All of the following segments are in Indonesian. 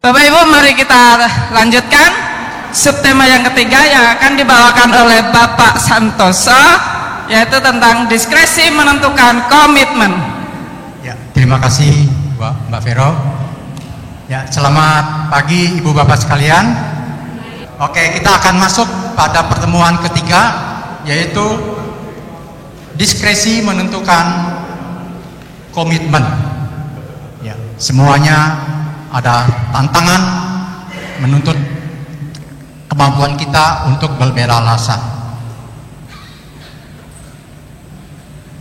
Bapak Ibu, mari kita lanjutkan subtema yang ketiga yang akan dibawakan oleh Bapak Santoso, yaitu tentang diskresi menentukan komitmen. Ya, terima kasih Mbak Vero. Ya, selamat pagi Ibu Bapak sekalian. Oke, kita akan masuk pada pertemuan ketiga, yaitu diskresi menentukan komitmen. Ya, semuanya ada tantangan menuntut kemampuan kita untuk berbelalasa.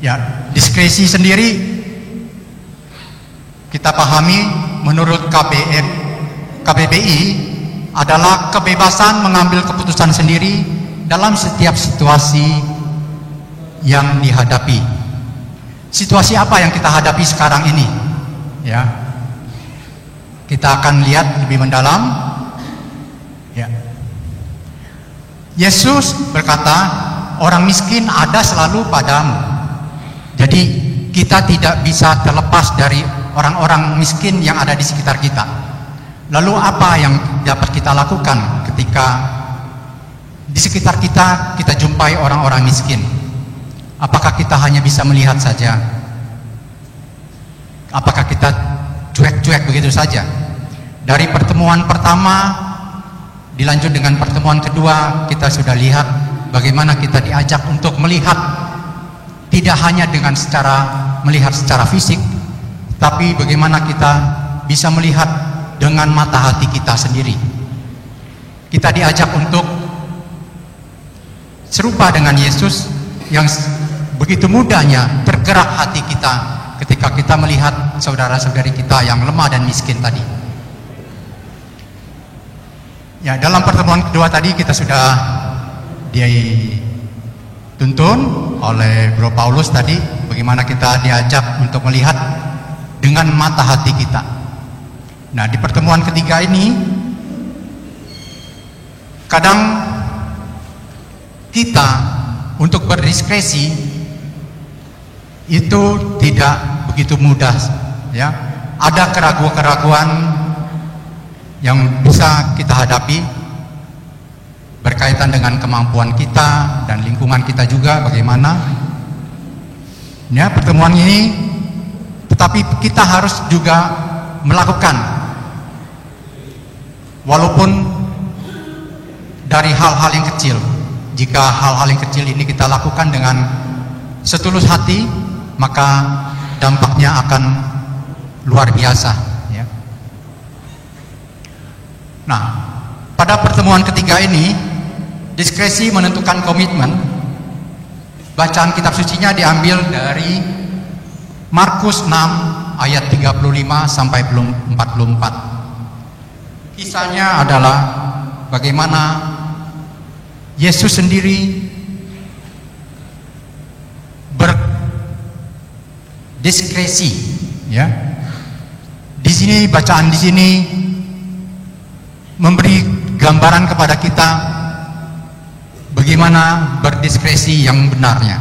Ya, diskresi sendiri kita pahami menurut KBBI adalah kebebasan mengambil keputusan sendiri dalam setiap situasi yang dihadapi. Situasi apa yang kita hadapi sekarang ini? Ya, kita akan lihat lebih mendalam. Ya. Yesus berkata, orang miskin ada selalu padamu. Jadi kita tidak bisa terlepas dari orang-orang miskin yang ada di sekitar kita. Lalu apa yang dapat kita lakukan ketika di sekitar kita jumpai orang-orang miskin? Apakah kita hanya bisa melihat saja? Apakah kita cuek-cuek begitu saja? Dari pertemuan pertama dilanjut dengan pertemuan kedua, kita sudah lihat bagaimana kita diajak untuk melihat tidak hanya dengan melihat secara fisik, tapi bagaimana kita bisa melihat dengan mata hati kita sendiri. Kita diajak untuk serupa dengan Yesus yang begitu mudahnya tergerak hati kita ketika kita melihat saudara-saudari kita yang lemah dan miskin tadi. Ya, dalam pertemuan kedua tadi kita sudah dituntun oleh Bro Paulus tadi bagaimana kita diajak untuk melihat dengan mata hati kita. Nah, di pertemuan ketiga ini kadang kita untuk berdiskresi itu tidak begitu mudah, ya. Ada keraguan-keraguan yang bisa kita hadapi berkaitan dengan kemampuan kita dan lingkungan kita juga bagaimana. Ya, pertemuan ini tetapi kita harus juga melakukan walaupun dari hal-hal yang kecil. Jika hal-hal yang kecil ini kita lakukan dengan setulus hati, maka dampaknya akan luar biasa, ya. Nah, pada pertemuan ketiga ini, diskresi menentukan komitmen. Bacaan kitab sucinya diambil dari Markus 6 ayat 35 sampai 44. Kisahnya adalah bagaimana Yesus sendiri berdiskresi, ya. Di sini bacaan di sini memberi gambaran kepada kita bagaimana berdiskresi yang benarnya.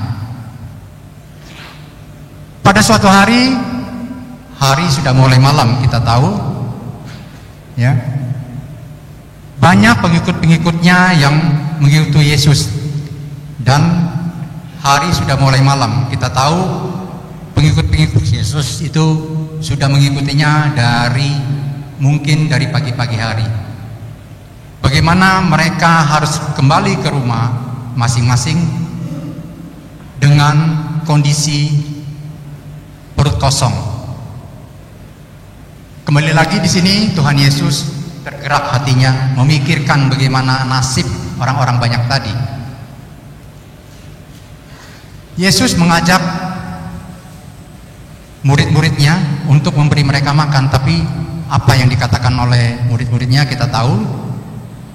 Pada suatu hari sudah mulai malam, kita tahu, ya. Banyak pengikut-pengikutnya yang mengikuti Yesus dan hari sudah mulai malam. Kita tahu pengikut-pengikut Yesus itu sudah mengikutinya mungkin dari pagi-pagi hari. Bagaimana mereka harus kembali ke rumah masing-masing dengan kondisi perut kosong. Kembali lagi di sini Tuhan Yesus tergerak hatinya memikirkan bagaimana nasib orang-orang banyak tadi. Yesus mengajak murid-muridnya untuk memberi mereka makan, tapi apa yang dikatakan oleh murid-muridnya kita tahu.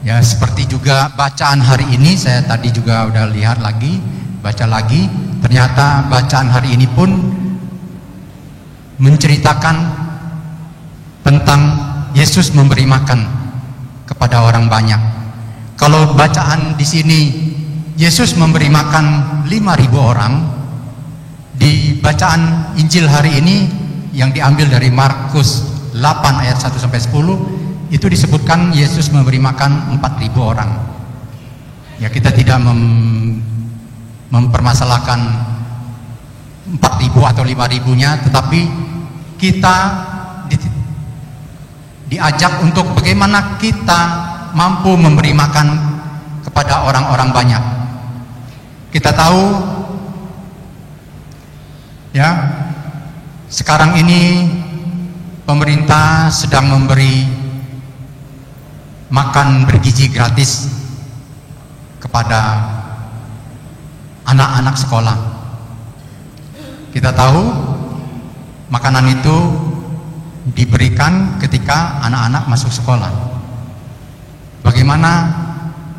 Ya, seperti juga bacaan hari ini, saya tadi juga udah lihat lagi, baca lagi, ternyata bacaan hari ini pun menceritakan tentang Yesus memberi makan kepada orang banyak. Kalau bacaan di sini Yesus memberi makan 5.000 orang, di bacaan Injil hari ini yang diambil dari Markus 8 ayat 1 sampai 10, itu disebutkan Yesus memberi makan 4.000 orang. Ya, kita tidak mempermasalahkan 4.000 atau 5.000-nya, tetapi kita diajak untuk bagaimana kita mampu memberi makan kepada orang-orang banyak. Kita tahu ya, sekarang ini pemerintah sedang memberi makan bergizi gratis kepada anak-anak sekolah. Kita tahu makanan itu diberikan ketika anak-anak masuk sekolah. Bagaimana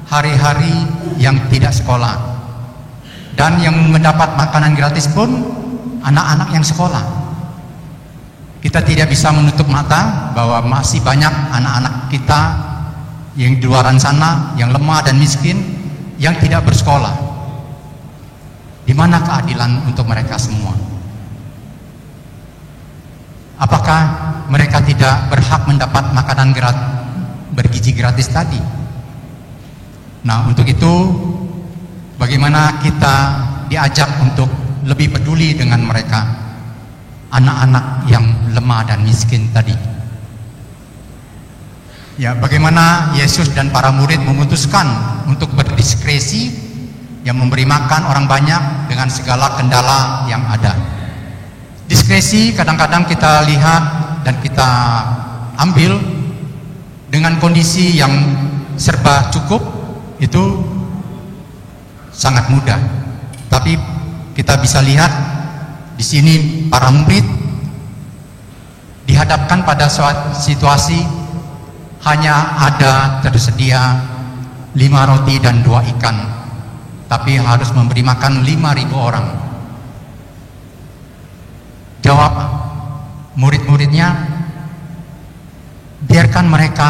hari-hari yang tidak sekolah, dan yang mendapat makanan gratis pun anak-anak yang sekolah. Kita tidak bisa menutup mata bahwa masih banyak anak-anak kita yang di luar sana yang lemah dan miskin yang tidak bersekolah. Di mana keadilan untuk mereka semua? Apakah mereka tidak berhak mendapat makanan bergizi gratis tadi? Nah, untuk itu bagaimana kita diajak untuk lebih peduli dengan mereka, anak-anak yang lemah dan miskin tadi. Ya, bagaimana Yesus dan para murid memutuskan untuk berdiskresi yang memberi makan orang banyak dengan segala kendala yang ada. Diskresi kadang-kadang kita lihat dan kita ambil dengan kondisi yang serba cukup, itu sangat mudah. Tapi kita bisa lihat di sini para murid dihadapkan pada suatu situasi hanya ada tersedia 5 roti dan 2 ikan, tapi harus memberi makan 5.000 orang. Jawab murid-muridnya, biarkan mereka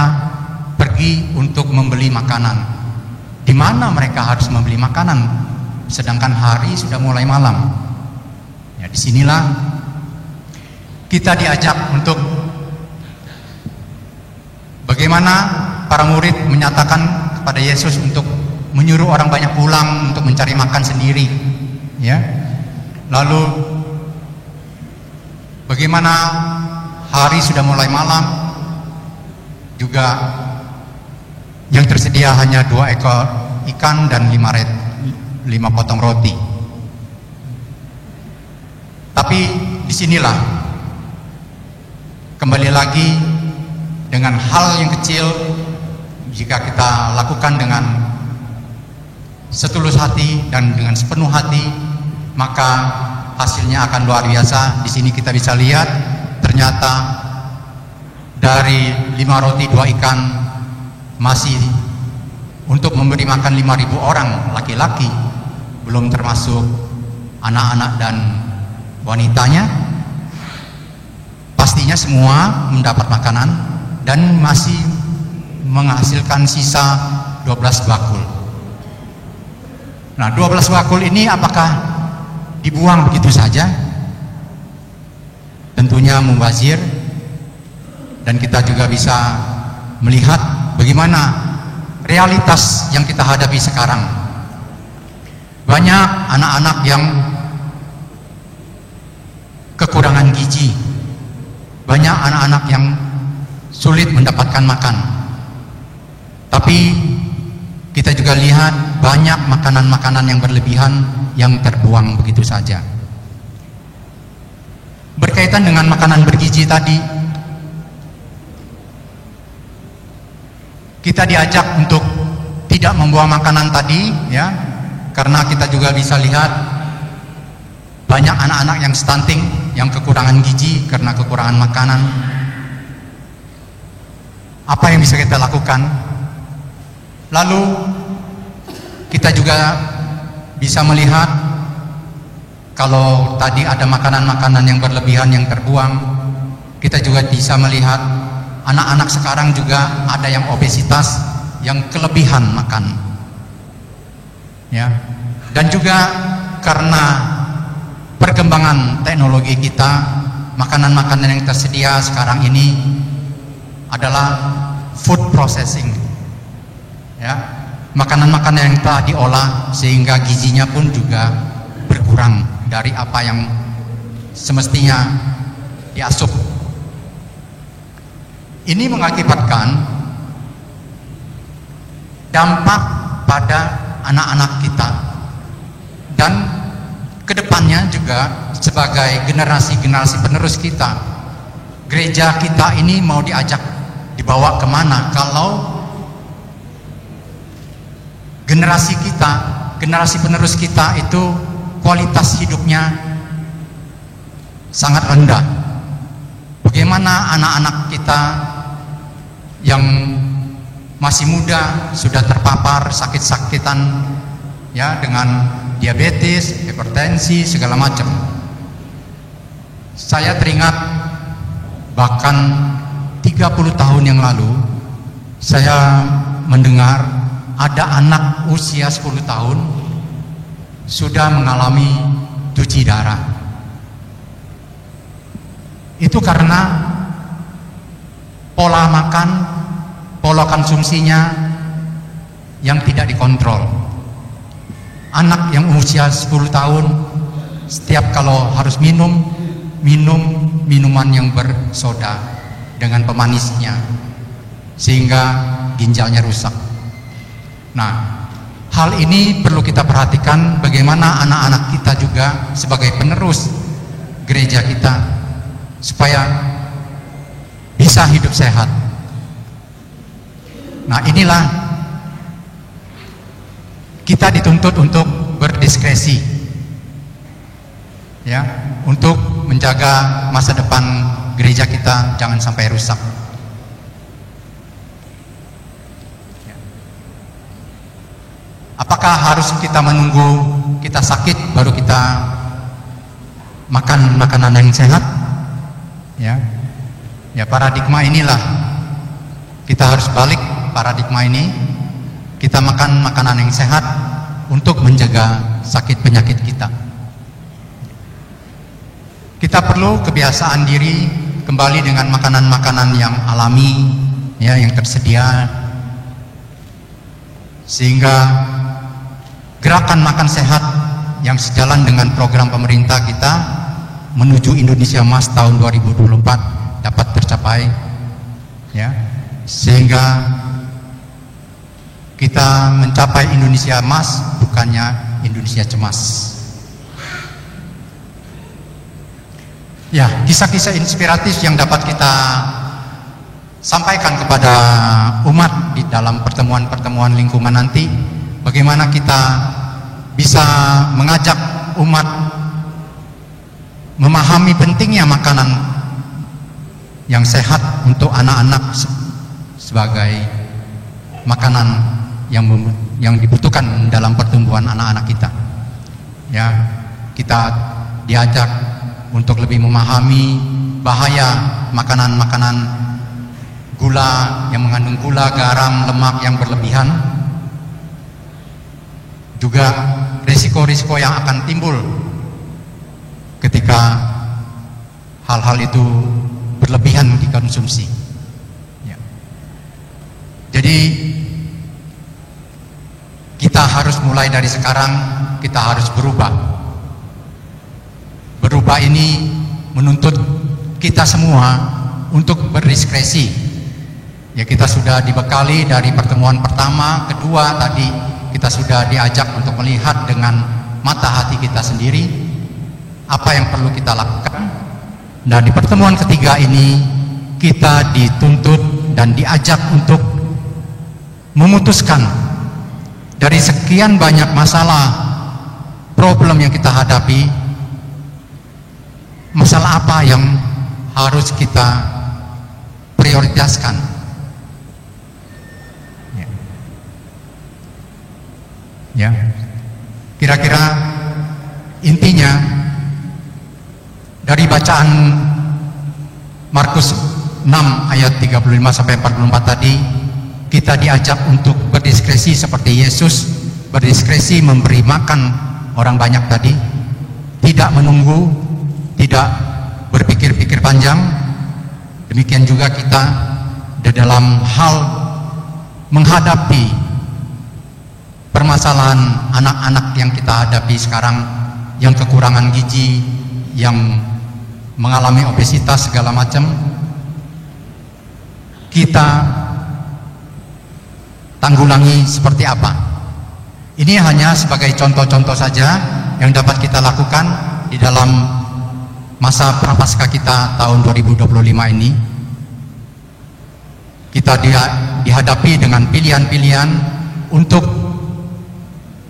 pergi untuk membeli makanan. Di mana mereka harus membeli makanan, sedangkan hari sudah mulai malam. Ya, disinilah kita diajak untuk bagaimana para murid menyatakan kepada Yesus untuk menyuruh orang banyak pulang untuk mencari makan sendiri. Ya, lalu bagaimana hari sudah mulai malam, juga yang tersedia hanya 2 ekor ikan dan 5 potong roti. Tapi disinilah kembali lagi, dengan hal yang kecil, jika kita lakukan dengan setulus hati dan dengan sepenuh hati, maka hasilnya akan luar biasa. Di sini kita bisa lihat ternyata dari 5 roti 2 ikan masih untuk memberi makan 5.000 orang laki-laki, belum termasuk anak-anak dan wanitanya. Pastinya semua mendapat makanan dan masih menghasilkan sisa 12 bakul. Nah, 12 bakul ini apakah dibuang begitu saja? Tentunya mubazir. Dan kita juga bisa melihat bagaimana realitas yang kita hadapi sekarang. Banyak anak-anak yang kekurangan gizi, banyak anak-anak yang sulit mendapatkan makan. Tapi kita juga lihat banyak makanan-makanan yang berlebihan yang terbuang begitu saja. Berkaitan dengan makanan bergizi tadi, kita diajak untuk tidak membuang makanan tadi, ya, karena kita juga bisa lihat banyak anak-anak yang stunting, yang kekurangan gizi karena kekurangan makanan. Apa yang bisa kita lakukan? Lalu kita juga bisa melihat kalau tadi ada makanan-makanan yang berlebihan yang terbuang, kita juga bisa melihat anak-anak sekarang juga ada yang obesitas, yang kelebihan makan. Ya. Dan juga karena perkembangan teknologi kita, makanan-makanan yang tersedia sekarang ini adalah food processing, ya, makanan-makanan yang telah diolah sehingga gizinya pun juga berkurang dari apa yang semestinya diasup. Ini mengakibatkan dampak pada anak-anak kita dan kedepannya juga sebagai generasi-generasi penerus kita. Gereja kita ini mau diajak dibawa kemana kalau generasi kita, generasi penerus kita itu kualitas hidupnya sangat rendah. Bagaimana anak-anak kita yang masih muda sudah terpapar sakit-sakitan, ya, dengan diabetes, hipertensi, segala macam. Saya teringat bahkan 30 tahun yang lalu saya mendengar ada anak usia 10 tahun sudah mengalami cuci darah. Itu karena pola makan, pola konsumsinya yang tidak dikontrol. Anak yang usia 10 tahun setiap kalau harus minum minuman yang bersoda dengan pemanisnya sehingga ginjalnya rusak. Nah, hal ini perlu kita perhatikan bagaimana anak-anak kita juga sebagai penerus gereja kita supaya bisa hidup sehat. Nah, inilah kita dituntut untuk berdiskresi, ya, untuk menjaga masa depan gereja kita jangan sampai rusak. Apakah harus kita menunggu kita sakit baru kita makan makanan yang sehat? Ya, paradigma inilah kita harus balik paradigma ini. Kita makan makanan yang sehat untuk menjaga sakit penyakit kita. Kita perlu kebiasaan diri kembali dengan makanan-makanan yang alami, ya, yang tersedia, sehingga gerakan makan sehat yang sejalan dengan program pemerintah kita menuju Indonesia Emas tahun 2024 dapat tercapai, ya, sehingga kita mencapai Indonesia Emas bukannya Indonesia cemas. Ya, kisah-kisah inspiratif yang dapat kita sampaikan kepada umat di dalam pertemuan-pertemuan lingkungan nanti, bagaimana kita bisa mengajak umat memahami pentingnya makanan yang sehat untuk anak-anak sebagai makanan yang dibutuhkan dalam pertumbuhan anak-anak kita. Ya, kita diajak untuk lebih memahami bahaya makanan-makanan gula yang mengandung gula, garam, lemak yang berlebihan, juga risiko-risiko yang akan timbul ketika hal-hal itu berlebihan dikonsumsi. Ya. Jadi kita harus mulai dari sekarang, kita harus berubah. Berubah ini menuntut kita semua untuk berdiskresi. Ya, kita sudah dibekali dari pertemuan pertama, kedua tadi kita sudah diajak untuk melihat dengan mata hati kita sendiri apa yang perlu kita lakukan. Dan di pertemuan ketiga ini kita dituntut dan diajak untuk memutuskan dari sekian banyak masalah, problem yang kita hadapi, masalah apa yang harus kita prioritaskan. Ya, kira-kira intinya dari bacaan Markus 6 ayat 35 sampai 44 tadi, kita diajak untuk berdiskresi seperti Yesus berdiskresi memberi makan orang banyak tadi, tidak menunggu, tidak berpikir-pikir panjang. Demikian juga kita di dalam hal menghadapi permasalahan anak-anak yang kita hadapi sekarang, yang kekurangan gizi, yang mengalami obesitas segala macam, kita tanggulangi seperti apa. Ini hanya sebagai contoh-contoh saja yang dapat kita lakukan di dalam masa prapaskah kita tahun 2025 ini. Kita dihadapi dengan pilihan-pilihan untuk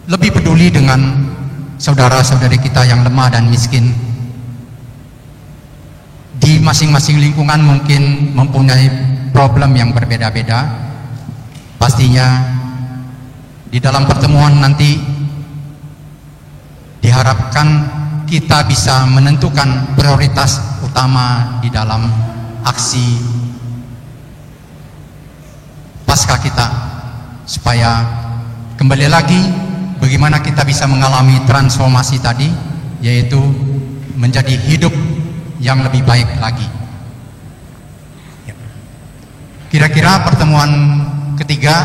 lebih peduli dengan saudara-saudari kita yang lemah dan miskin. Di masing-masing lingkungan mungkin mempunyai problem yang berbeda-beda. Pastinya di dalam pertemuan nanti diharapkan kita bisa menentukan prioritas utama di dalam aksi pasca kita, supaya kembali lagi bagaimana kita bisa mengalami transformasi tadi, yaitu menjadi hidup yang lebih baik lagi. Kira-kira pertemuan ketiga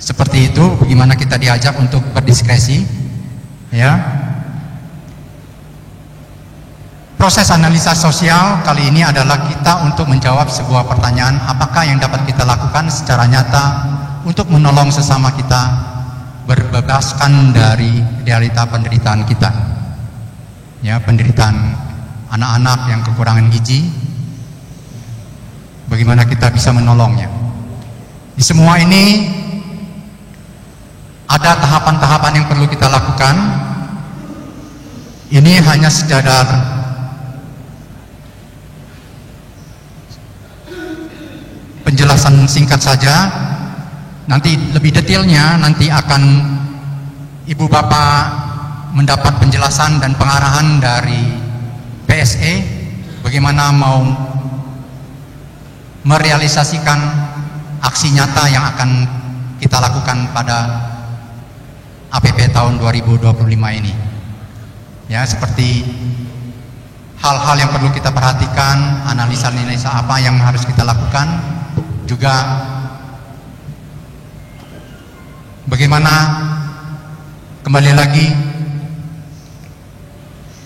seperti itu, bagaimana kita diajak untuk berdiskresi, ya. Proses analisa sosial kali ini adalah kita untuk menjawab sebuah pertanyaan, apakah yang dapat kita lakukan secara nyata untuk menolong sesama kita berbebaskan dari realita penderitaan kita, ya, penderitaan anak-anak yang kekurangan gizi. Bagaimana kita bisa menolongnya? Di semua ini ada tahapan-tahapan yang perlu kita lakukan. Ini hanya sekadar penjelasan singkat saja. Nanti lebih detailnya nanti akan Ibu Bapak mendapat penjelasan dan pengarahan dari PSE bagaimana mau merealisasikan aksi nyata yang akan kita lakukan pada APP tahun 2025 ini. Ya, seperti hal-hal yang perlu kita perhatikan, analisa-analisa apa yang harus kita lakukan, juga bagaimana kembali lagi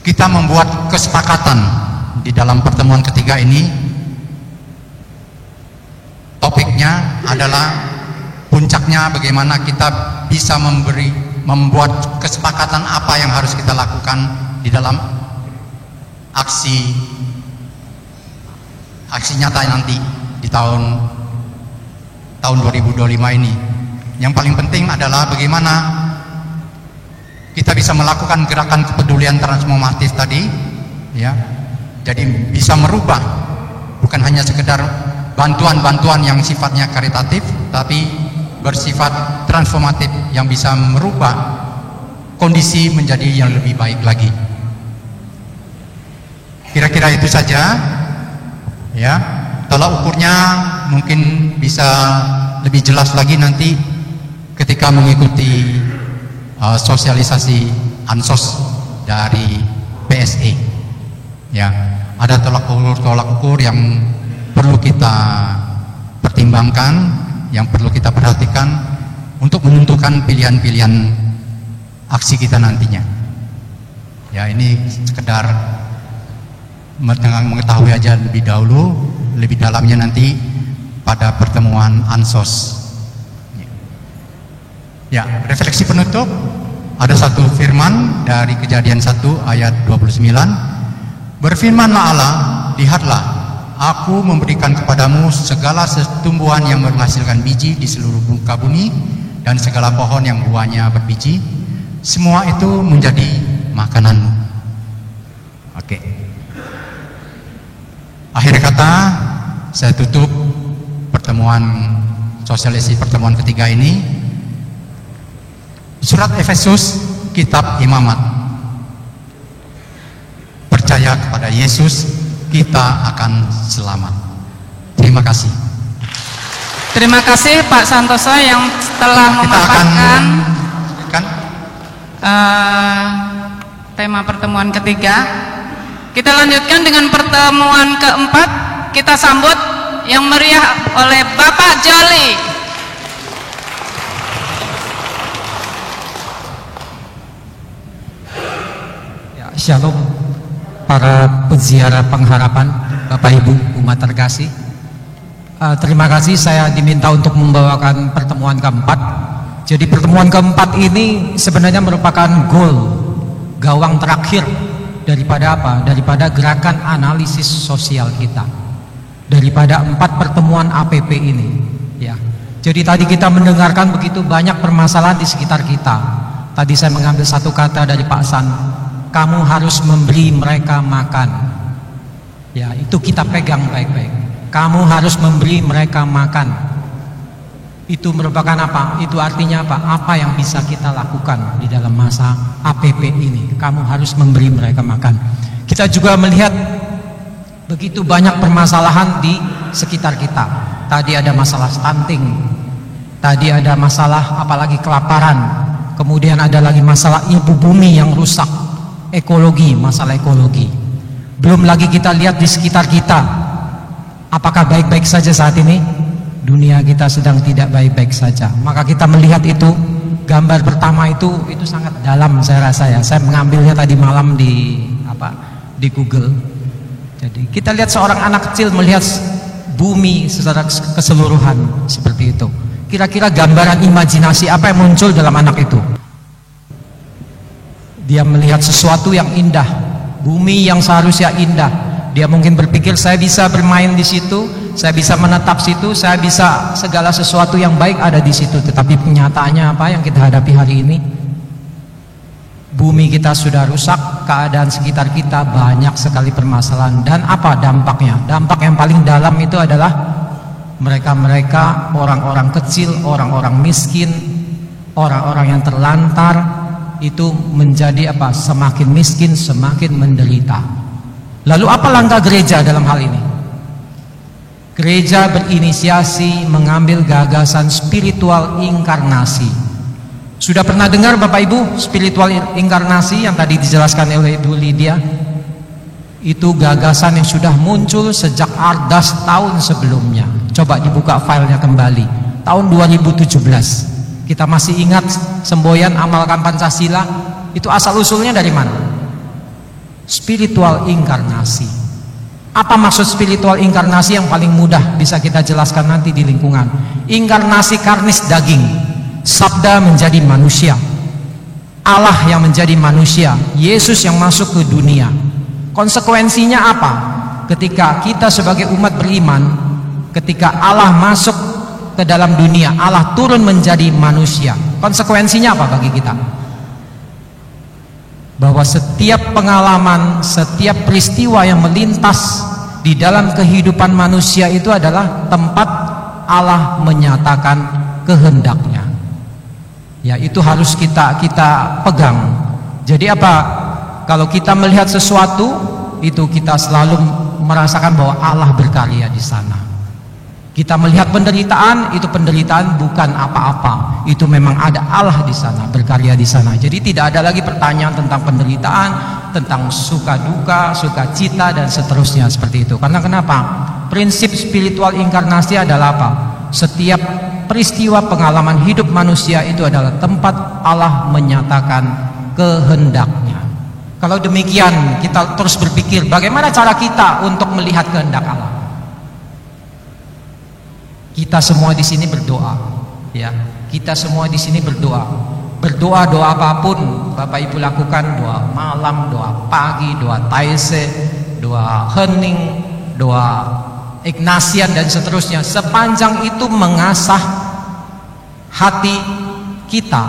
kita membuat kesepakatan di dalam pertemuan ketiga ini. Topiknya adalah puncaknya bagaimana kita bisa membuat kesepakatan apa yang harus kita lakukan di dalam aksi nyata nanti di tahun 2025 ini. Yang paling penting adalah bagaimana kita bisa melakukan gerakan kepedulian transformatif tadi, ya. Jadi bisa merubah, bukan hanya sekedar bantuan-bantuan yang sifatnya karitatif, tapi bersifat transformatif yang bisa merubah kondisi menjadi yang lebih baik lagi. Kira-kira itu saja, ya. Tolak ukurnya mungkin bisa lebih jelas lagi nanti ketika mengikuti sosialisasi ansos dari PSE. Ya, ada tolak ukur yang perlu kita pertimbangkan, yang perlu kita perhatikan untuk menentukan pilihan-pilihan aksi kita nantinya. Ya, ini sekedar mengetahui aja lebih dahulu, lebih dalamnya nanti pada pertemuan ansos. Ya, refleksi penutup, ada satu firman dari Kejadian 1 ayat 29. Berfirmanlah Allah, lihatlah, aku memberikan kepadamu segala tumbuhan yang menghasilkan biji di seluruh muka bumi, dan segala pohon yang buahnya berbiji, semua itu menjadi makananmu. Oke. Akhir kata, saya tutup sosialisasi pertemuan ketiga ini. Surat Efesus, kitab Imamat. Percaya kepada Yesus, kita akan selamat. Terima kasih. Terima kasih Pak Santoso yang telah memaparkan tema pertemuan ketiga. Kita lanjutkan dengan pertemuan keempat. Kita sambut yang meriah oleh Bapak Joli. Ya, shalom para peziarah pengharapan, Bapak Ibu umat terkasih. Terima kasih saya diminta untuk membawakan pertemuan keempat. Jadi pertemuan keempat ini sebenarnya merupakan gawang terakhir daripada apa? Daripada gerakan analisis sosial kita. Daripada 4 pertemuan APP ini, ya. Jadi tadi kita mendengarkan begitu banyak permasalahan di sekitar kita. Tadi saya mengambil satu kata dari Pak San, kamu harus memberi mereka makan. Ya, itu kita pegang baik-baik. Kamu harus memberi mereka makan. Itu merupakan apa? Itu artinya apa? Apa yang bisa kita lakukan di dalam masa APP ini? Kamu harus memberi mereka makan. Kita juga melihat begitu banyak permasalahan di sekitar kita. Tadi ada masalah stunting. Tadi ada masalah apalagi kelaparan. Kemudian ada lagi masalah ibu bumi yang rusak. Ekologi, masalah ekologi. Belum lagi kita lihat di sekitar kita. Apakah baik-baik saja saat ini? Dunia kita sedang tidak baik-baik saja. Maka kita melihat itu, gambar pertama itu sangat dalam saya rasa ya. Saya mengambilnya tadi malam di Google. Jadi kita lihat seorang anak kecil melihat bumi secara keseluruhan seperti itu. Kira-kira gambaran imajinasi apa yang muncul dalam anak itu? Dia melihat sesuatu yang indah, bumi yang seharusnya indah. Dia mungkin berpikir saya bisa bermain di situ, saya bisa menetap situ, saya bisa segala sesuatu yang baik ada di situ. Tetapi kenyataannya apa yang kita hadapi hari ini? Bumi kita sudah rusak, keadaan sekitar kita banyak sekali permasalahan. Dan apa dampaknya? Dampak yang paling dalam itu adalah mereka-mereka, orang-orang kecil, orang-orang miskin, orang-orang yang terlantar, itu menjadi apa? Semakin miskin, semakin menderita. Lalu apa langkah gereja dalam hal ini? Gereja berinisiasi mengambil gagasan spiritual inkarnasi. Sudah pernah dengar Bapak Ibu spiritual inkarnasi yang tadi dijelaskan oleh Ibu Lydia? Itu gagasan yang sudah muncul sejak Ardas tahun sebelumnya. Coba dibuka filenya kembali. Tahun 2017. Kita masih ingat semboyan amalkan Pancasila? Itu asal usulnya dari mana? Spiritual inkarnasi. Apa maksud spiritual inkarnasi yang paling mudah bisa kita jelaskan nanti di lingkungan? Inkarnasi karnis daging, sabda menjadi manusia, Allah yang menjadi manusia, Yesus yang masuk ke dunia. Konsekuensinya apa? Ketika kita sebagai umat beriman, ketika Allah masuk ke dalam dunia, Allah turun menjadi manusia. Konsekuensinya apa bagi kita? Bahwa setiap pengalaman, setiap peristiwa yang melintas di dalam kehidupan manusia itu adalah tempat Allah menyatakan kehendaknya. Ya, itu harus kita pegang. Jadi apa? Kalau kita melihat sesuatu, itu kita selalu merasakan bahwa Allah berkarya di sana. Kita melihat penderitaan, itu penderitaan bukan apa-apa. Itu memang ada Allah di sana, berkarya di sana. Jadi tidak ada lagi pertanyaan tentang penderitaan, tentang suka duka, sukacita dan seterusnya seperti itu. Karena kenapa? Prinsip spiritual inkarnasi adalah apa? Setiap peristiwa pengalaman hidup manusia itu adalah tempat Allah menyatakan kehendaknya. Kalau demikian, kita terus berpikir bagaimana cara kita untuk melihat kehendak Allah. Kita semua di sini berdoa, ya. Kita semua di sini berdoa. Berdoa doa apapun Bapak Ibu lakukan, doa malam, doa pagi, doa taise, doa hening, doa Ignatian dan seterusnya. Sepanjang itu mengasah hati kita,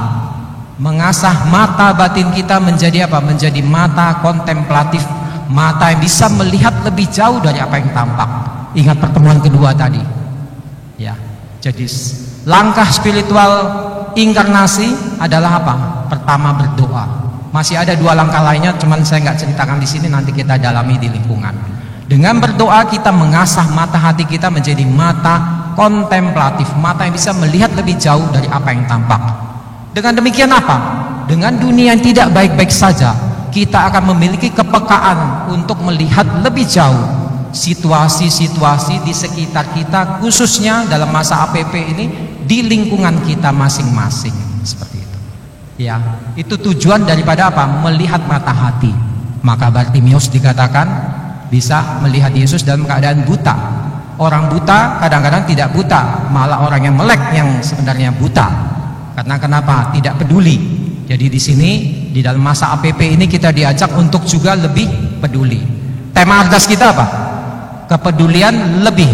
mengasah mata batin kita menjadi apa? Menjadi mata kontemplatif, mata yang bisa melihat lebih jauh dari apa yang tampak. Ingat pertemuan kedua tadi. Ya, jadi langkah spiritual inkarnasi adalah apa? Pertama berdoa. Masih ada 2 langkah lainnya, cuman saya nggak ceritakan di sini. Nanti kita dalami di lingkungan. Dengan berdoa kita mengasah mata hati kita menjadi mata kontemplatif, mata yang bisa melihat lebih jauh dari apa yang tampak. Dengan demikian apa? Dengan dunia yang tidak baik-baik saja, kita akan memiliki kepekaan untuk melihat lebih jauh situasi-situasi di sekitar kita, khususnya dalam masa APP ini di lingkungan kita masing-masing, seperti itu. Ya, itu tujuan daripada apa? Melihat mata hati. Maka Bartimius dikatakan bisa melihat Yesus dalam keadaan buta. Orang buta kadang-kadang tidak buta, malah orang yang melek yang sebenarnya buta. Karena kenapa? Tidak peduli. Jadi di sini di dalam masa APP ini kita diajak untuk juga lebih peduli. Tema ardas kita apa? Kepedulian lebih.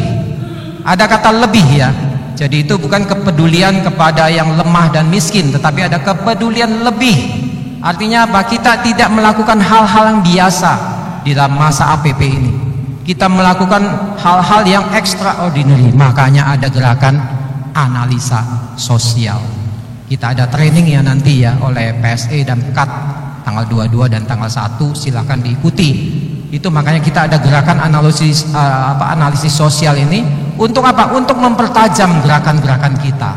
Ada kata lebih ya. Jadi itu bukan kepedulian kepada yang lemah dan miskin, tetapi ada kepedulian lebih. Artinya apa? Kita tidak melakukan hal-hal yang biasa di dalam masa APP ini. Kita melakukan hal-hal yang extraordinary. Makanya ada gerakan analisa sosial. Kita ada training ya nanti ya oleh PSE dan KAT tanggal 22 dan tanggal 1, silakan diikuti. Itu makanya kita ada gerakan analisis sosial ini untuk apa? Untuk mempertajam gerakan-gerakan kita.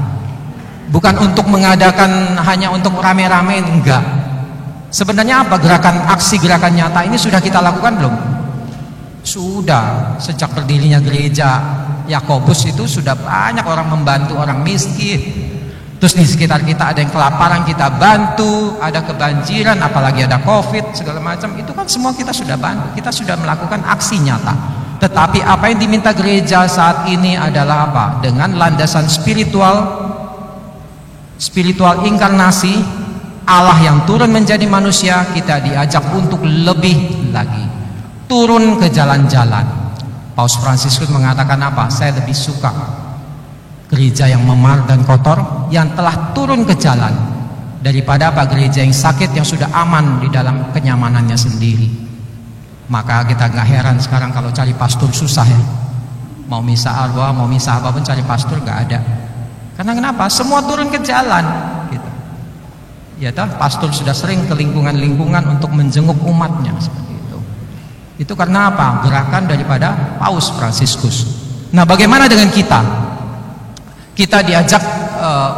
Bukan untuk mengadakan hanya untuk rame-rame, enggak. Sebenarnya apa gerakan aksi gerakan nyata ini sudah kita lakukan belum? Sudah. Sejak berdirinya gereja Yakobus itu sudah banyak orang membantu orang miskin. Terus di sekitar kita ada yang kelaparan, kita bantu, ada kebanjiran, apalagi ada COVID segala macam, itu kan semua kita sudah bantu, kita sudah melakukan aksi nyata. Tetapi apa yang diminta gereja saat ini adalah apa? Dengan landasan spiritual inkarnasi, Allah yang turun menjadi manusia, kita diajak untuk lebih lagi turun ke jalan-jalan. Paus Fransiskus mengatakan apa? Saya lebih suka gereja yang memar dan kotor yang telah turun ke jalan daripada apa? Gereja yang sakit yang sudah aman di dalam kenyamanannya sendiri. Maka kita nggak heran sekarang kalau cari pastor susah ya. Mau misa arwah, mau misa apapun cari pastor nggak ada. Karena kenapa? Semua turun ke jalan. Gitu. Ya toh, pastor sudah sering ke lingkungan-lingkungan untuk menjenguk umatnya seperti itu. Itu karena apa? Gerakan daripada Paus Fransiskus. Nah, bagaimana dengan kita? Kita diajak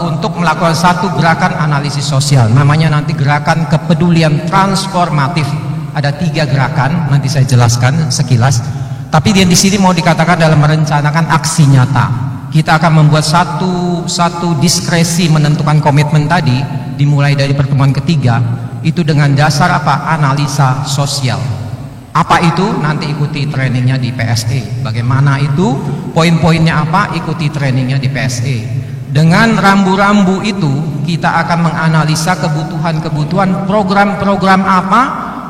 untuk melakukan satu gerakan analisis sosial, namanya nanti gerakan kepedulian transformatif. Ada 3 gerakan, nanti saya jelaskan sekilas. Tapi di sini mau dikatakan dalam merencanakan aksi nyata. Kita akan membuat satu diskresi menentukan komitmen tadi, dimulai dari pertemuan ketiga, itu dengan dasar apa? Analisa sosial. Apa itu? Nanti ikuti trainingnya di PSE. Bagaimana itu? Poin-poinnya apa? Ikuti trainingnya di PSE. Dengan rambu-rambu itu kita akan menganalisa kebutuhan-kebutuhan program-program apa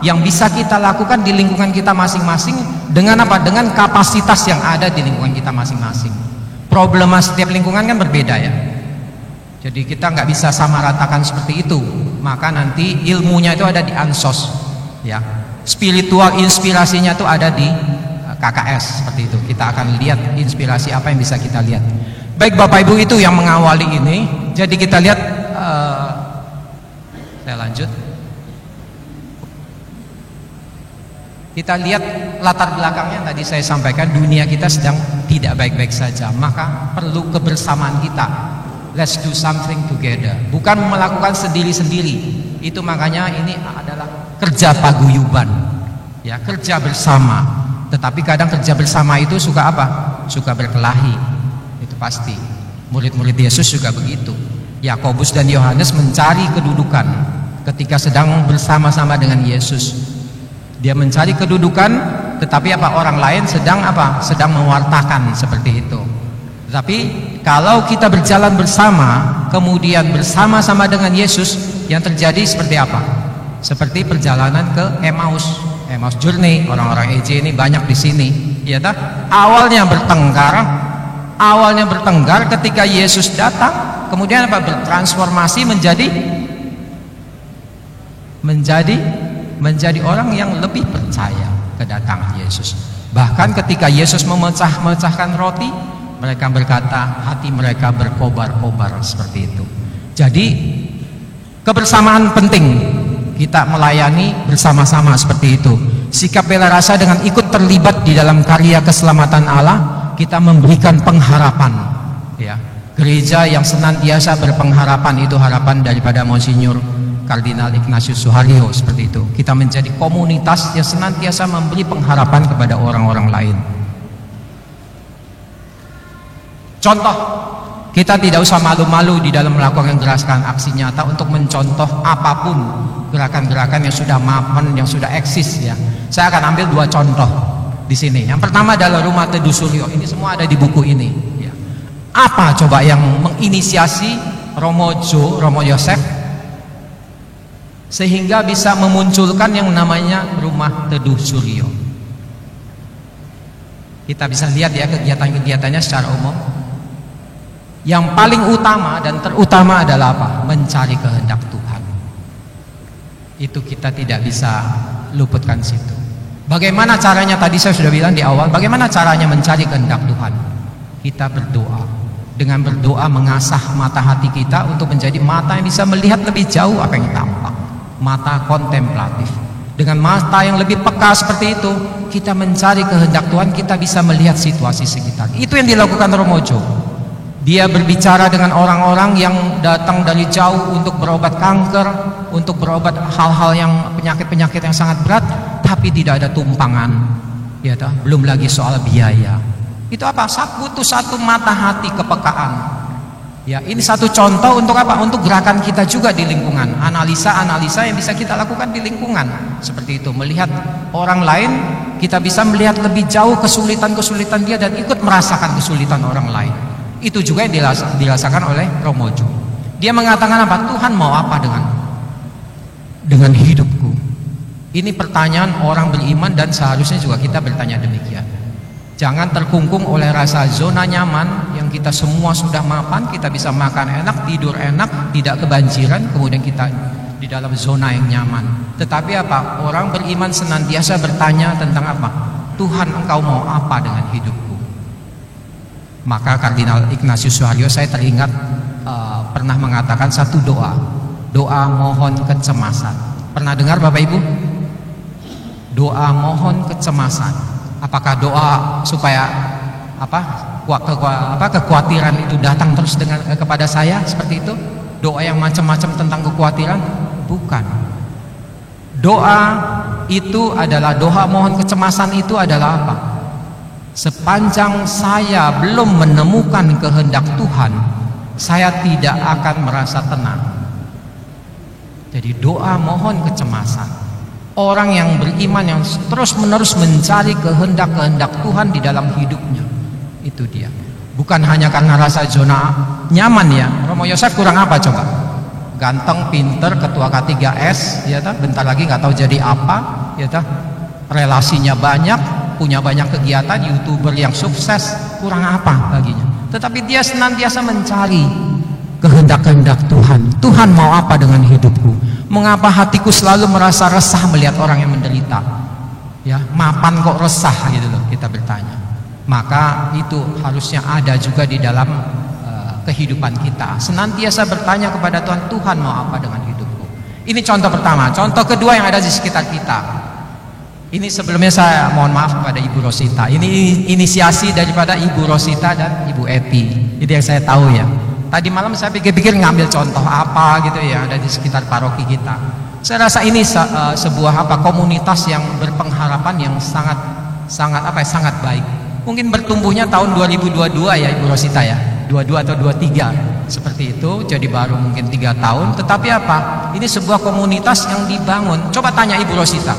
yang bisa kita lakukan di lingkungan kita masing-masing dengan apa? Dengan kapasitas yang ada di lingkungan kita masing-masing. Problema setiap lingkungan kan berbeda ya. Jadi kita nggak bisa sama ratakan seperti itu. Maka nanti ilmunya itu ada di Ansos ya. Spiritual inspirasinya itu ada di KKS seperti itu. Kita akan lihat inspirasi apa yang bisa kita lihat. Baik Bapak Ibu, itu yang mengawali ini. Jadi kita lihat, saya lanjut. Kita lihat latar belakangnya tadi saya sampaikan, dunia kita sedang tidak baik-baik saja. Maka perlu kebersamaan kita. Let's do something together. Bukan melakukan sendiri-sendiri. Itu makanya ini adalah kerja paguyuban, ya, kerja bersama. Tetapi kadang kerja bersama itu suka apa? Suka berkelahi. Itu pasti. Murid-murid Yesus juga begitu. Yakobus dan Yohanes mencari kedudukan ketika sedang bersama-sama dengan Yesus. Dia mencari kedudukan, tetapi apa? Orang lain sedang apa? Sedang mewartakan seperti itu. Tetapi kalau kita berjalan bersama, kemudian bersama-sama dengan Yesus, yang terjadi seperti apa? Seperti perjalanan ke Emmaus Journey, orang-orang EJ ini banyak di sini, ya tak? Awalnya bertengkar ketika Yesus datang, kemudian apa? Bertransformasi menjadi orang yang lebih percaya kedatangan Yesus. Bahkan ketika Yesus memecahkan roti, mereka berkata, hati mereka berkobar-kobar seperti itu. Jadi kebersamaan penting. Kita melayani bersama-sama seperti itu. Sikap bela rasa dengan ikut terlibat di dalam karya keselamatan Allah, kita memberikan pengharapan. Ya, gereja yang senantiasa berpengharapan itu harapan daripada Monsinyur Kardinal Ignatius Suharyo seperti itu. Kita menjadi komunitas yang senantiasa memberi pengharapan kepada orang-orang lain. Contoh, kita tidak usah malu-malu di dalam melakukan gerakan aksi nyata untuk mencontoh apapun gerakan-gerakan yang sudah mapan, yang sudah eksis ya. Saya akan ambil 2 contoh di sini. Yang pertama adalah Rumah Teduh Suryo. Ini semua ada di buku ini. Ya. Apa coba yang menginisiasi Romo Yosef sehingga bisa memunculkan yang namanya Rumah Teduh Suryo? Kita bisa lihat ya kegiatan-kegiatannya secara umum. Yang paling utama dan terutama adalah apa? Mencari kehendak Tuhan. Itu kita tidak bisa luputkan situ. Bagaimana caranya? Tadi saya sudah bilang di awal, bagaimana caranya mencari kehendak Tuhan? Kita berdoa. Dengan berdoa mengasah mata hati kita untuk menjadi mata yang bisa melihat lebih jauh apa yang tampak. Mata kontemplatif. Dengan mata yang lebih peka seperti itu, kita mencari kehendak Tuhan, kita bisa melihat situasi sekitar. Itu yang dilakukan Romo Jo. Dia berbicara dengan orang-orang yang datang dari jauh untuk berobat kanker, untuk berobat hal-hal yang penyakit-penyakit yang sangat berat, tapi tidak ada tumpangan, ya toh? Belum lagi soal biaya. Itu apa? Butuh satu mata hati kepekaan. Ya, ini satu contoh untuk apa? Untuk gerakan kita juga di lingkungan. Analisa-analisa yang bisa kita lakukan di lingkungan. Seperti itu, melihat orang lain, kita bisa melihat lebih jauh kesulitan-kesulitan dia dan ikut merasakan kesulitan orang lain. Itu juga yang dirasakan oleh Romo Jo. Dia mengatakan apa? Tuhan mau apa dengan hidupku? Ini pertanyaan orang beriman dan seharusnya juga kita bertanya demikian. Jangan terkungkung oleh rasa zona nyaman yang kita semua sudah mapan, kita bisa makan enak, tidur enak, tidak kebanjiran, kemudian kita di dalam zona yang nyaman. Tetapi apa? Orang beriman senantiasa bertanya tentang apa? Tuhan, Engkau mau apa dengan hidupku? Maka Kardinal Ignatius Suharyo, saya teringat pernah mengatakan satu doa mohon kecemasan. Pernah dengar Bapak Ibu? Doa mohon kecemasan. Apakah doa supaya kekhawatiran itu datang terus kepada saya seperti itu? Doa yang macam-macam tentang kekhawatiran? Bukan. Doa itu adalah doa mohon kecemasan itu adalah apa? Sepanjang saya belum menemukan kehendak Tuhan, saya tidak akan merasa tenang. Jadi doa mohon kecemasan. Orang yang beriman yang terus-menerus mencari kehendak-kehendak Tuhan di dalam hidupnya, itu dia. Bukan hanya karena rasa zona nyaman ya. Romo Yosef kurang apa coba? Ganteng, pinter, ketua K3S, ya tak? Bentar lagi nggak tahu jadi apa, ya tak? Relasinya banyak, punya banyak kegiatan, YouTuber yang sukses, kurang apa baginya? Tetapi dia senantiasa mencari kehendak-kehendak Tuhan. Tuhan mau apa dengan hidupku? Mengapa hatiku selalu merasa resah melihat orang yang menderita? Ya, mapan kok resah gitu loh, kita bertanya. Maka itu harusnya ada juga di dalam kehidupan kita. Senantiasa bertanya kepada Tuhan, Tuhan mau apa dengan hidupku? Ini contoh pertama. Contoh kedua yang ada di sekitar kita. Ini sebelumnya saya mohon maaf kepada Ibu Rosita. Ini inisiasi daripada Ibu Rosita dan Ibu Eti. Itu yang saya tahu ya. Tadi malam saya pikir-pikir ngambil contoh apa gitu ya ada di sekitar paroki kita. Saya rasa ini sebuah komunitas yang berpengharapan yang sangat baik. Mungkin bertumbuhnya tahun 2022 ya Ibu Rosita ya. 22 atau 23 seperti itu, jadi baru mungkin 3 tahun. Tetapi apa? Ini sebuah komunitas yang dibangun. Coba tanya Ibu Rosita.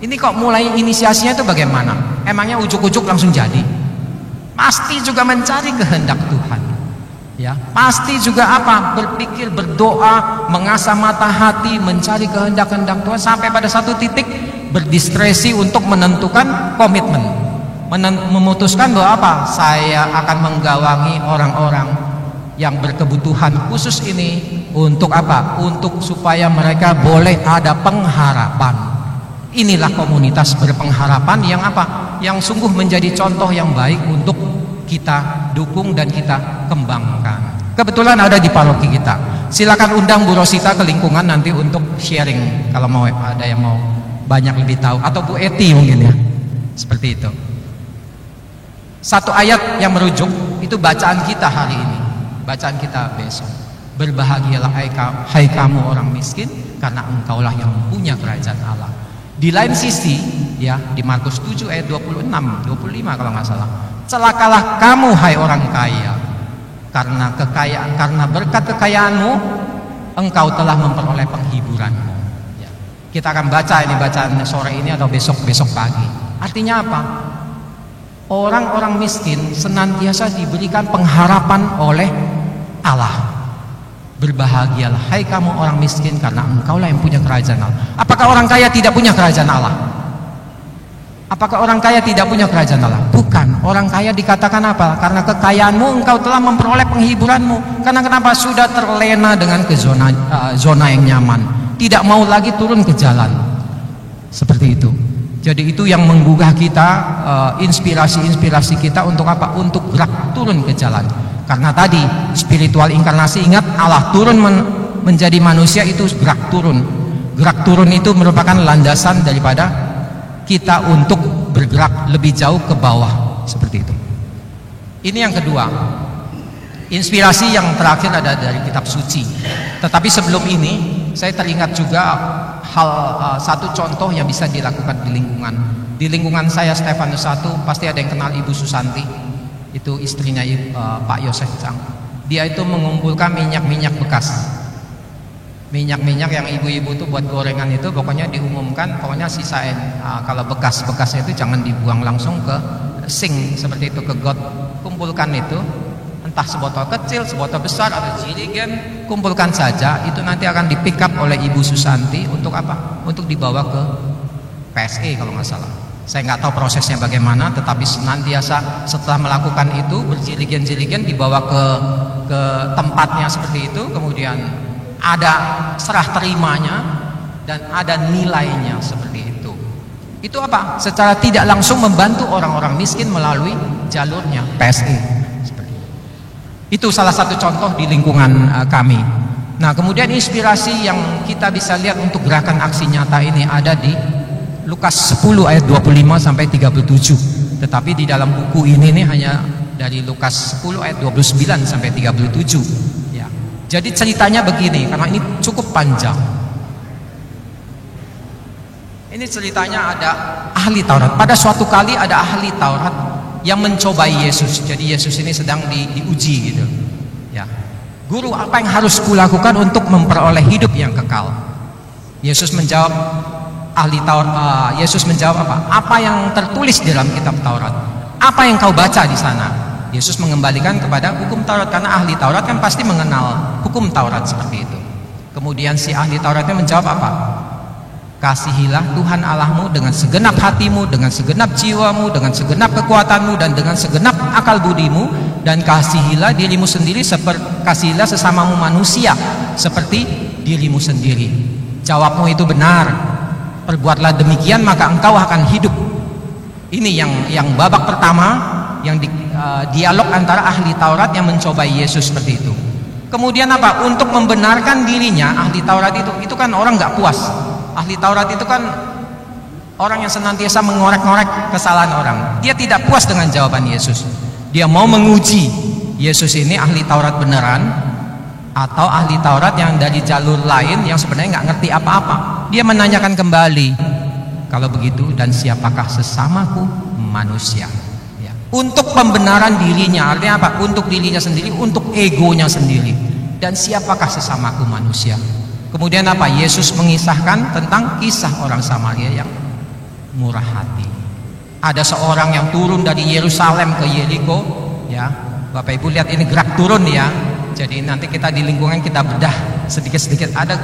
Ini kok mulai inisiasinya itu bagaimana? Emangnya ujuk-ujuk langsung jadi? Pasti juga mencari kehendak Tuhan. Ya, pasti juga apa? Berpikir, berdoa, mengasah mata hati, mencari kehendak-kehendak Tuhan sampai pada satu titik berdiskresi untuk menentukan komitmen. Memutuskan bahwa apa? Saya akan menggawangi orang-orang yang berkebutuhan khusus ini untuk apa? Untuk supaya mereka boleh ada pengharapan. Inilah komunitas berpengharapan yang apa? Yang sungguh menjadi contoh yang baik untuk kita dukung dan kita kembangkan. Kebetulan ada di paroki kita. Silakan undang Bu Rosita ke lingkungan nanti untuk sharing kalau mau ada yang mau banyak lebih tahu, atau Bu Eti mungkin ya. Seperti itu. Satu ayat yang merujuk itu bacaan kita hari ini. Bacaan kita besok. Berbahagialah hai kamu orang miskin, karena engkaulah yang punya kerajaan Allah. Di lain sisi ya, di Markus 7 ayat 26, 25 kalau nggak salah. Celakalah kamu hai orang kaya, karena berkat kekayaanmu engkau telah memperoleh penghiburanmu. Ya. Kita akan baca ini bacaan sore ini atau besok pagi. Artinya apa? Orang-orang miskin senantiasa diberikan pengharapan oleh Allah. Berbahagialah hai kamu orang miskin, karena engkaulah yang punya kerajaan Allah. Apakah orang kaya tidak punya kerajaan Allah? Apakah orang kaya tidak punya kerajaan Allah? Bukan. Orang kaya dikatakan apa? Karena kekayaanmu engkau telah memperoleh penghiburanmu. Karena kenapa? Sudah terlena dengan ke zona yang nyaman, tidak mau lagi turun ke jalan. Seperti itu. Jadi itu yang menggugah kita, inspirasi kita untuk apa? Untuk gerak turun ke jalan. Karena tadi spiritual inkarnasi, ingat, Allah turun menjadi manusia itu gerak turun. Gerak turun itu merupakan landasan daripada kita untuk bergerak lebih jauh ke bawah, seperti itu. Ini yang kedua. Inspirasi yang terakhir ada dari kitab suci. Tetapi sebelum ini saya teringat juga satu contoh yang bisa dilakukan di lingkungan. Di lingkungan saya Stefanus 1 pasti ada yang kenal Ibu Susanti. Itu istrinya Pak Yosef Chang. Dia itu mengumpulkan minyak-minyak bekas. Minyak-minyak yang ibu-ibu tuh buat gorengan itu pokoknya diumumkan, pokoknya sisain kalau bekas-bekasnya itu jangan dibuang langsung ke sink seperti itu, ke got. Kumpulkan itu, entah sebotol kecil, sebotol besar atau jirigen, kumpulkan saja. Itu nanti akan di pick up oleh Ibu Susanti untuk apa? Untuk dibawa ke PSE kalau nggak salah. Saya nggak tahu prosesnya bagaimana, tetapi senantiasa setelah melakukan itu berjirigen-jirigen dibawa ke tempatnya seperti itu, kemudian ada serah terimanya dan ada nilainya seperti itu. Itu apa? Secara tidak langsung membantu orang-orang miskin melalui jalurnya PSE. Seperti itu salah satu contoh di lingkungan kami. Nah, kemudian inspirasi yang kita bisa lihat untuk gerakan aksi nyata ini ada di Lukas 10 ayat 25 sampai 37. Tetapi di dalam buku ini hanya dari Lukas 10 ayat 29 sampai 37. Ya. Jadi ceritanya begini, karena ini cukup panjang. Ini ceritanya ada ahli Taurat. Pada suatu kali ada ahli Taurat yang mencobai Yesus. Jadi Yesus ini sedang diuji gitu. Ya. Guru, apa yang harus kulakukan untuk memperoleh hidup yang kekal? Yesus menjawab, Yesus menjawab apa? Apa yang tertulis di dalam kitab Taurat? Apa yang kau baca di sana? Yesus mengembalikan kepada hukum Taurat, karena ahli Taurat kan pasti mengenal hukum Taurat seperti itu. Kemudian si ahli Tauratnya menjawab apa? Kasihilah Tuhan Allahmu dengan segenap hatimu, dengan segenap jiwamu, dengan segenap kekuatanmu, dan dengan segenap akal budimu, dan kasihilah dirimu sendiri kasihilah sesamamu manusia seperti dirimu sendiri. Jawabmu itu benar. Perbuatlah demikian maka engkau akan hidup. Ini yang babak pertama, yang dialog antara ahli Taurat yang mencobai Yesus seperti itu. Kemudian apa? Untuk membenarkan dirinya, ahli Taurat itu kan orang nggak puas. Ahli Taurat itu kan orang yang senantiasa mengorek-ngorek kesalahan orang. Dia tidak puas dengan jawaban Yesus. Dia mau menguji Yesus ini ahli Taurat beneran atau ahli Taurat yang dari jalur lain yang sebenarnya nggak ngerti apa-apa. Dia menanyakan kembali, kalau begitu, dan siapakah sesamaku manusia? Ya. Untuk pembenaran dirinya, artinya apa? Untuk dirinya sendiri, untuk egonya sendiri. Dan siapakah sesamaku manusia? Kemudian apa? Yesus mengisahkan tentang kisah orang Samaria yang murah hati. Ada seorang yang turun dari Yerusalem ke Yeriko, ya. Bapak Ibu lihat ini gerak turun ya. Jadi nanti kita di lingkungan kita bedah sedikit-sedikit. Ada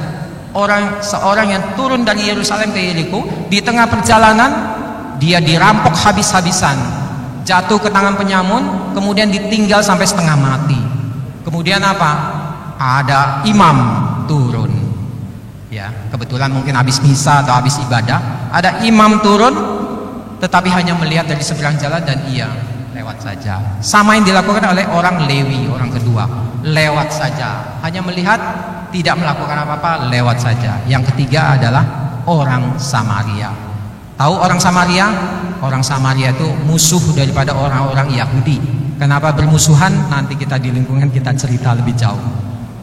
seorang yang turun dari Yerusalem ke Yeriko, di tengah perjalanan dia dirampok habis-habisan, jatuh ke tangan penyamun, kemudian ditinggal sampai setengah mati. Kemudian apa? Ada imam turun. Ya, kebetulan mungkin habis misa atau habis ibadah, ada imam turun, tetapi hanya melihat dari seberang jalan dan ia lewat saja. Sama yang dilakukan oleh orang Lewi, orang kedua, lewat saja, hanya melihat, tidak melakukan apa-apa, lewat saja. Yang ketiga adalah orang Samaria. Tahu orang Samaria? Orang Samaria itu musuh daripada orang-orang Yahudi. Kenapa bermusuhan? Nanti kita di lingkungan kita cerita lebih jauh.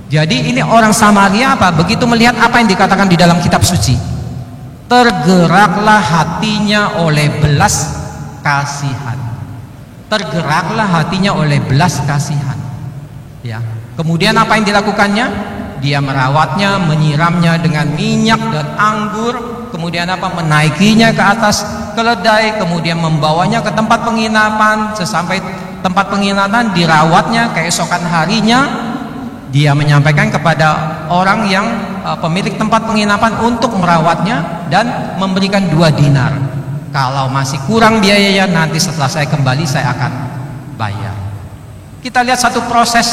Jadi ini orang Samaria apa? Begitu melihat apa yang dikatakan di dalam kitab suci, tergeraklah hatinya oleh belas kasihan. Tergeraklah hatinya oleh belas kasihan. Ya. Kemudian apa yang dilakukannya? Dia merawatnya, menyiramnya dengan minyak dan anggur, kemudian apa? Menaikinya ke atas keledai, kemudian membawanya ke tempat penginapan. Sesampai tempat penginapan, dirawatnya. Keesokan harinya dia menyampaikan kepada orang yang pemilik tempat penginapan untuk merawatnya dan memberikan 2 dinar. Kalau masih kurang biayanya, nanti setelah saya kembali saya akan bayar. Kita lihat satu proses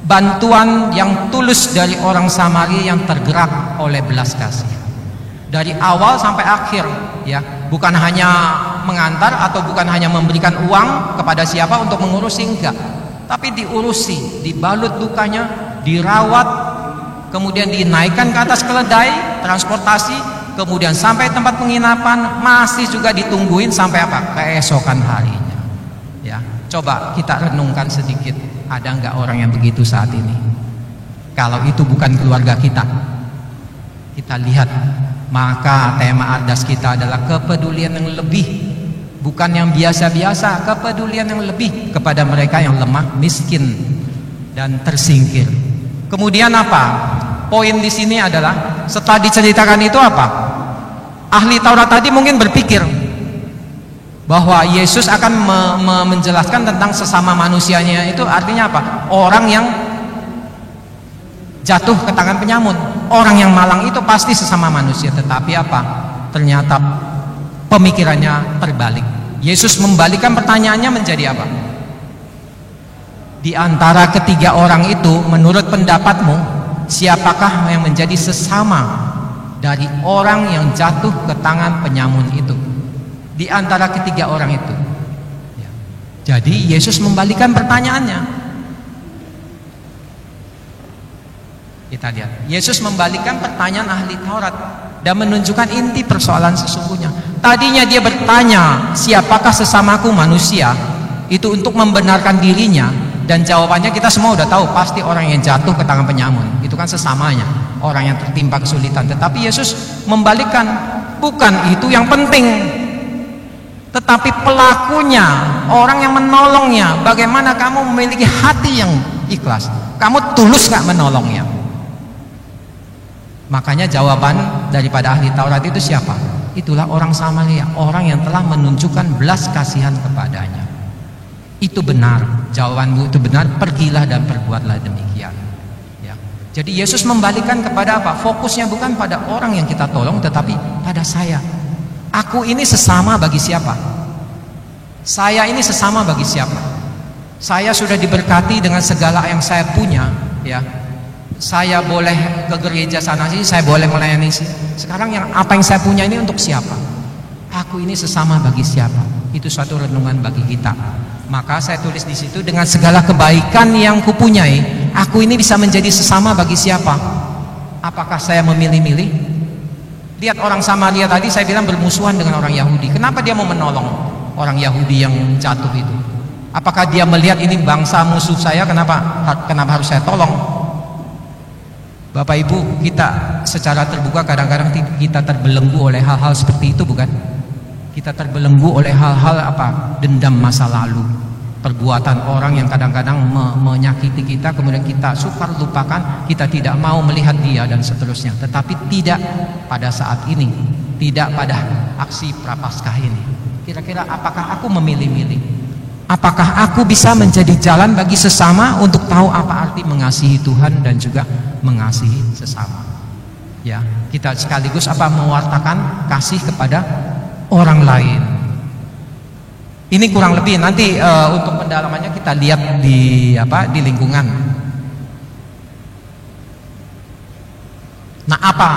bantuan yang tulus dari orang Samaria yang tergerak oleh belas kasihan. Dari awal sampai akhir, ya, bukan hanya mengantar atau bukan hanya memberikan uang kepada siapa untuk mengurusi, enggak, tapi diurusi, dibalut dukanya, dirawat, kemudian dinaikkan ke atas keledai, transportasi, kemudian sampai tempat penginapan, masih juga ditungguin sampai apa? Keesokan harinya. Ya, coba kita renungkan sedikit, ada enggak orang yang begitu saat ini? Kalau itu bukan keluarga kita, kita lihat, maka tema Ardas kita adalah kepedulian yang lebih, bukan yang biasa-biasa, kepedulian yang lebih kepada mereka yang lemah, miskin, dan tersingkir. Kemudian apa? Poin di sini adalah setelah diceritakan itu apa? Ahli Taurat tadi mungkin berpikir bahwa Yesus akan menjelaskan tentang sesama manusianya, itu artinya apa? Orang yang jatuh ke tangan penyamun, orang yang malang itu pasti sesama manusia. Tetapi apa? Ternyata pemikirannya terbalik. Yesus membalikkan pertanyaannya menjadi apa? Di antara ketiga orang itu, menurut pendapatmu, siapakah yang menjadi sesama dari orang yang jatuh ke tangan penyamun itu? Di antara ketiga orang itu. Jadi Yesus membalikkan pertanyaannya. Kita lihat, Yesus membalikkan pertanyaan ahli Taurat dan menunjukkan inti persoalan sesungguhnya. Tadinya dia bertanya, siapakah sesamaku manusia? Itu untuk membenarkan dirinya, dan jawabannya kita semua udah tahu, pasti orang yang jatuh ke tangan penyamun. Itu kan sesamanya, orang yang tertimpa kesulitan. Tetapi Yesus membalikkan, bukan itu yang penting, tetapi pelakunya, orang yang menolongnya. Bagaimana kamu memiliki hati yang ikhlas? Kamu tulus gak menolongnya? Makanya jawaban daripada ahli Taurat itu siapa? Itulah orang Samaria, orang yang telah menunjukkan belas kasihan kepadanya. Itu benar, jawabanmu itu benar, pergilah dan perbuatlah demikian. Ya. Jadi Yesus membalikkan kepada apa? Fokusnya bukan pada orang yang kita tolong, tetapi pada saya. Aku ini sesama bagi siapa? Saya ini sesama bagi siapa? Saya sudah diberkati dengan segala yang saya punya, ya. Saya boleh ke gereja sana sih, saya boleh melayani sih. Sekarang apa yang saya punya ini untuk siapa? Aku ini sesama bagi siapa? Itu suatu renungan bagi kita. Maka saya tulis di situ, dengan segala kebaikan yang kupunyai, aku ini bisa menjadi sesama bagi siapa? Apakah saya memilih-milih? Lihat orang Samaria tadi, saya bilang bermusuhan dengan orang Yahudi. Kenapa dia mau menolong orang Yahudi yang jatuh itu? Apakah dia melihat ini bangsa musuh saya, kenapa harus saya tolong? Bapak Ibu, kita secara terbuka kadang-kadang kita terbelenggu oleh hal-hal seperti itu, bukan? Kita terbelenggu oleh hal-hal apa? Dendam masa lalu, perbuatan orang yang kadang-kadang menyakiti kita, kemudian kita sukar lupakan, kita tidak mau melihat dia dan seterusnya. Tetapi tidak pada saat ini, tidak pada aksi Prapaskah ini. Kira-kira apakah aku memilih-milih? Apakah aku bisa menjadi jalan bagi sesama untuk tahu apa arti mengasihi Tuhan dan juga mengasihi sesama? Ya, kita sekaligus apa? Mewartakan kasih kepada orang lain. Ini kurang lebih nanti untuk pendalamannya kita lihat di lingkungan. Nah, apa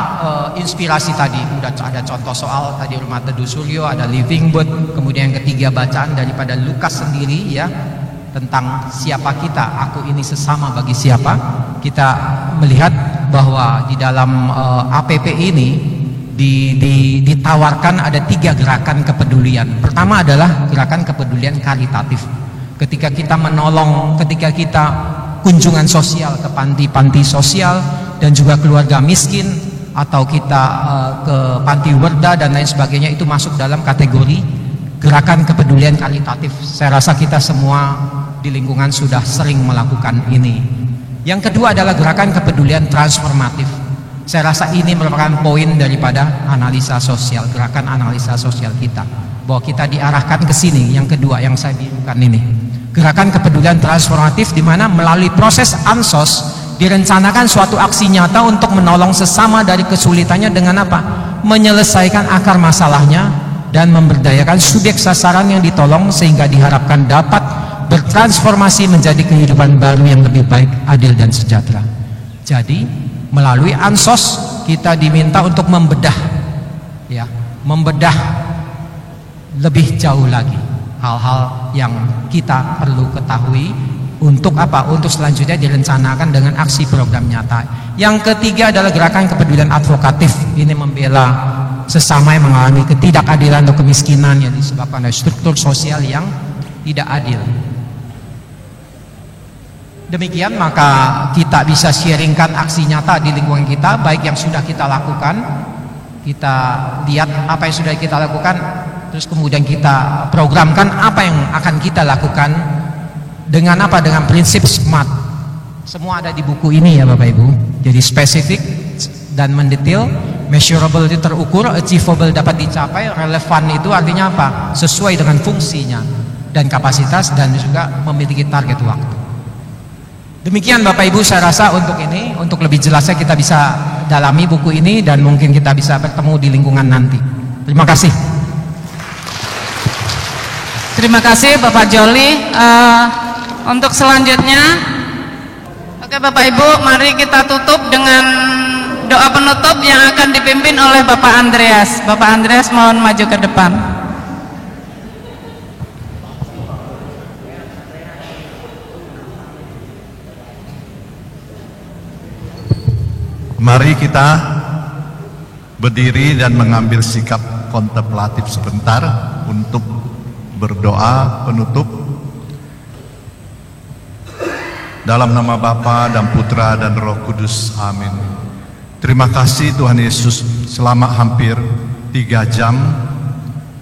inspirasi tadi? Udah ada contoh soal tadi Rumah Teduh Suryo, ada Living Boat, kemudian yang ketiga bacaan daripada Lukas sendiri, ya, tentang siapa kita, aku ini sesama bagi siapa. Kita melihat bahwa di dalam APP ini ditawarkan ada 3 gerakan kepedulian. Pertama adalah gerakan kepedulian karitatif. Ketika kita menolong, ketika kita kunjungan sosial ke panti-panti sosial dan juga keluarga miskin, atau kita ke panti werda dan lain sebagainya, itu masuk dalam kategori gerakan kepedulian karitatif. Saya rasa kita semua di lingkungan sudah sering melakukan ini. Yang kedua adalah gerakan kepedulian transformatif. Saya rasa ini merupakan poin daripada analisa sosial, gerakan analisa sosial kita, bahwa kita diarahkan ke sini. Yang kedua yang saya birukan ini, gerakan kepedulian transformatif, di mana melalui proses ansos direncanakan suatu aksi nyata untuk menolong sesama dari kesulitannya dengan apa? Menyelesaikan akar masalahnya dan memberdayakan subjek sasaran yang ditolong, sehingga diharapkan dapat bertransformasi menjadi kehidupan baru yang lebih baik, adil dan sejahtera. Jadi melalui ansos kita diminta untuk membedah, ya, membedah lebih jauh lagi hal-hal yang kita perlu ketahui untuk apa? Untuk selanjutnya direncanakan dengan aksi program nyata. Yang ketiga adalah gerakan kepedulian advokatif. Ini membela sesama yang mengalami ketidakadilan atau kemiskinan yang disebabkan oleh struktur sosial yang tidak adil. Demikian maka kita bisa sharingkan aksi nyata di lingkungan kita, baik yang sudah kita lakukan, kita lihat apa yang sudah kita lakukan, terus kemudian kita programkan apa yang akan kita lakukan dengan apa? Dengan prinsip SMART. Semua ada di buku ini ya Bapak Ibu. Jadi spesifik dan mendetail, measurable itu terukur, achievable dapat dicapai, relevan itu artinya apa? Sesuai dengan fungsinya dan kapasitas, dan juga memiliki target waktu. Demikian Bapak Ibu, saya rasa untuk ini, untuk lebih jelasnya kita bisa dalami buku ini, dan mungkin kita bisa bertemu di lingkungan nanti. Terima kasih. Terima kasih Bapak Joli. Untuk selanjutnya, oke Bapak Ibu, mari kita tutup dengan doa penutup yang akan dipimpin oleh Bapak Andreas. Bapak Andreas mohon maju ke depan. Mari kita berdiri dan mengambil sikap kontemplatif sebentar untuk berdoa penutup. Dalam nama Bapa dan Putra dan Roh Kudus, amin. Terima kasih Tuhan Yesus, selama hampir 3 jam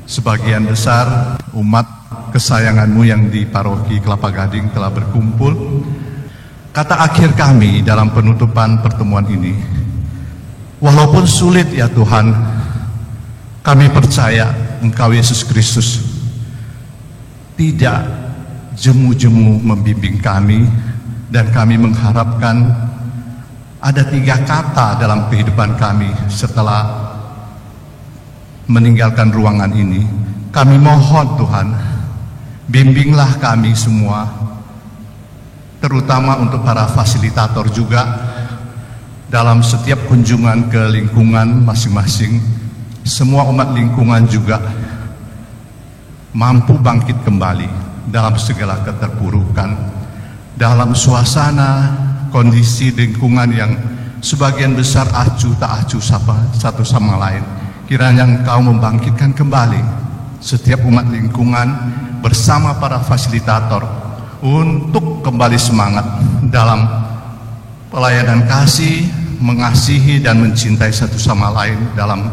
sebagian besar umat kesayangan-Mu yang di paroki Kelapa Gading telah berkumpul. Kata akhir kami dalam penutupan pertemuan ini, walaupun sulit ya Tuhan, kami percaya Engkau Yesus Kristus tidak jemu-jemu membimbing kami, dan kami mengharapkan ada 3 kata dalam kehidupan kami setelah meninggalkan ruangan ini. Kami mohon Tuhan, bimbinglah kami semua, terutama untuk para fasilitator juga, dalam setiap kunjungan ke lingkungan masing-masing. Semua umat lingkungan juga mampu bangkit kembali dalam segala keterpurukan, dalam suasana kondisi lingkungan yang sebagian besar acuh tak acuh satu sama lain. Kiranya Engkau membangkitkan kembali setiap umat lingkungan bersama para fasilitator untuk kembali semangat dalam pelayanan kasih, mengasihi dan mencintai satu sama lain dalam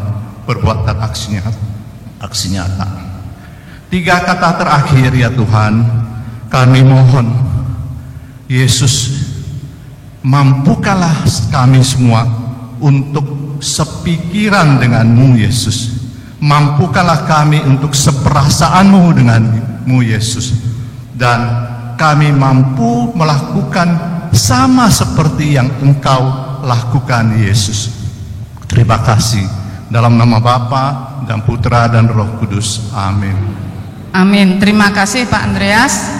perbuatan aksi nyata. 3 kata terakhir ya Tuhan, kami mohon Yesus, mampukanlah kami semua untuk sepikiran dengan-Mu Yesus. Mampukanlah kami untuk seperasaan-Mu dengan-Mu Yesus, dan kami mampu melakukan sama seperti yang Engkau lakukan Yesus. Terima kasih. Dalam nama Bapa dan Putra dan Roh Kudus. Amin. Amin. Terima kasih Pak Andreas.